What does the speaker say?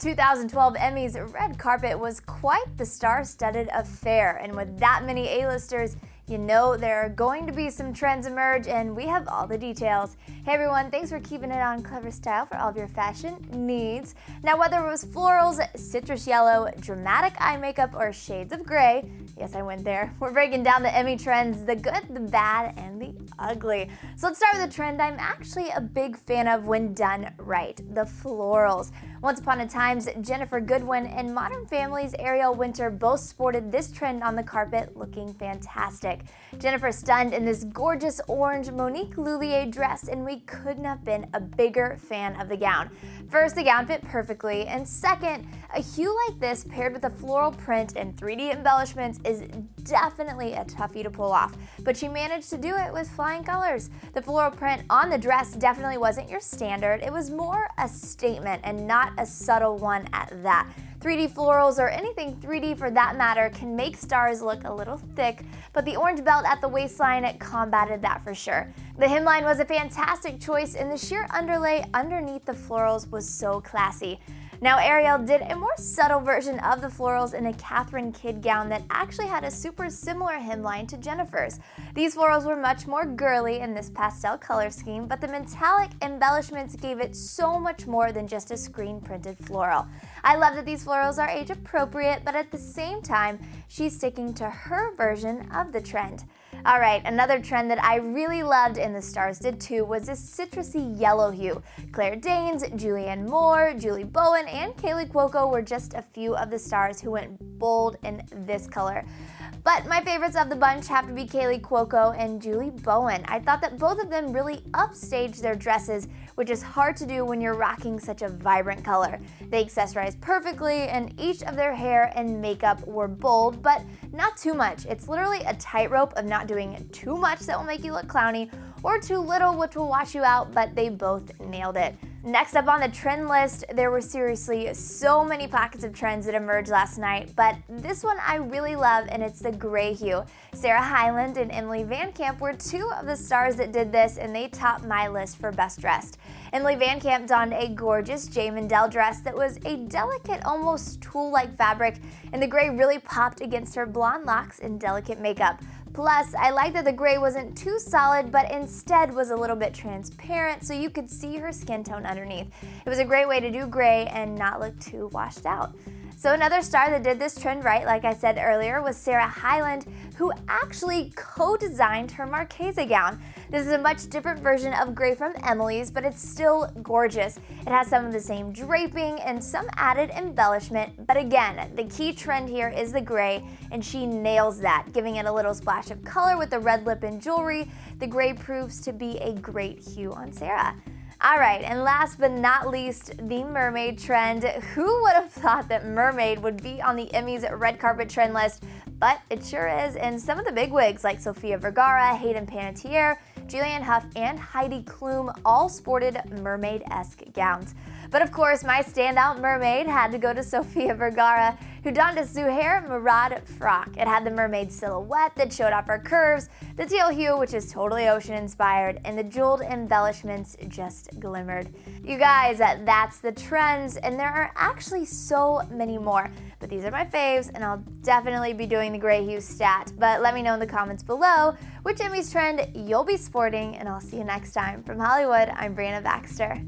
2012 Emmys Red Carpet was quite the star-studded affair, and with that many A-listers, you know there are going to be some trends emerge, and we have all the details. Hey everyone, thanks for keeping it on Clever Style for all of your fashion needs. Now, whether it was florals, citrus yellow, dramatic eye makeup, or shades of gray, yes, I went there, we're breaking down the Emmy trends, the good, the bad, and the ugly. So let's start with a trend I'm actually a big fan of when done right, the florals. Once upon a time's Jennifer Goodwin and Modern Family's Ariel Winter both sported this trend on the carpet, looking fantastic. Jennifer stunned in this gorgeous orange Monique Lhuillier dress, and we couldn't have been a bigger fan of the gown. First, the gown fit perfectly, and second, a hue like this paired with a floral print and 3D embellishments is definitely a toughie to pull off, but she managed to do it with flying colors. The floral print on the dress definitely wasn't your standard. It was more a statement and not a subtle one at that. 3D florals, or anything 3D for that matter, can make stars look a little thick, but the orange belt at the waistline combated that for sure. The hemline was a fantastic choice, and the sheer underlay underneath the florals was so classy. Now, Ariel did a more subtle version of the florals in a Catherine Kidd gown that actually had a super similar hemline to Jennifer's. These florals were much more girly in this pastel color scheme, but the metallic embellishments gave it so much more than just a screen-printed floral. I love that these florals are age appropriate, but at the same time, she's sticking to her version of the trend. Alright, another trend that I really loved, and the stars did too, was this citrusy yellow hue. Claire Danes, Julianne Moore, Julie Bowen, and Kaylee Cuoco were just a few of the stars who went bold in this color. But my favorites of the bunch have to be Kaylee Cuoco and Julie Bowen. I thought that both of them really upstaged their dresses, which is hard to do when you're rocking such a vibrant color. They accessorized perfectly, and each of their hair and makeup were bold, but not too much. It's literally a tightrope of not doing too much that will make you look clowny, or too little which will wash you out, but they both nailed it. Next up on the trend list, there were seriously so many pockets of trends that emerged last night, but this one I really love, and it's the gray hue. Sarah Hyland and Emily Van Camp were two of the stars that did this, and they topped my list for best dressed. Emily Van Camp donned a gorgeous J. Mandel dress that was a delicate, almost tulle-like fabric, and the gray really popped against her blonde locks and delicate makeup. Plus, I like that the gray wasn't too solid, but instead was a little bit transparent so you could see her skin tone underneath. It was a great way to do gray and not look too washed out. So another star that did this trend right, like I said earlier, was Sarah Hyland, who actually co-designed her Marchesa gown. This is a much different version of gray from Emily's, but it's still gorgeous. It has some of the same draping and some added embellishment, but again, the key trend here is the gray, and she nails that, giving it a little splash of color with the red lip and jewelry. The gray proves to be a great hue on Sarah. Alright, and last but not least, the mermaid trend. Who would have thought that Mermaid would be on the Emmys Red Carpet trend list? But it sure is, and some of the bigwigs like Sofia Vergara, Hayden Panettiere, Julianne Hough, and Heidi Klum all sported mermaid-esque gowns. But of course, my standout mermaid had to go to Sofia Vergara, who donned a Zuhair Murad frock. It had the mermaid silhouette that showed off her curves, the teal hue, which is totally ocean-inspired, and the jeweled embellishments just glimmered. You guys, that's the trends, and there are actually so many more. But these are my faves, and I'll definitely be doing the gray hue stat. But let me know in the comments below which Emmys trend you'll be sporting, and I'll see you next time. From Hollywood, I'm Brianna Baxter.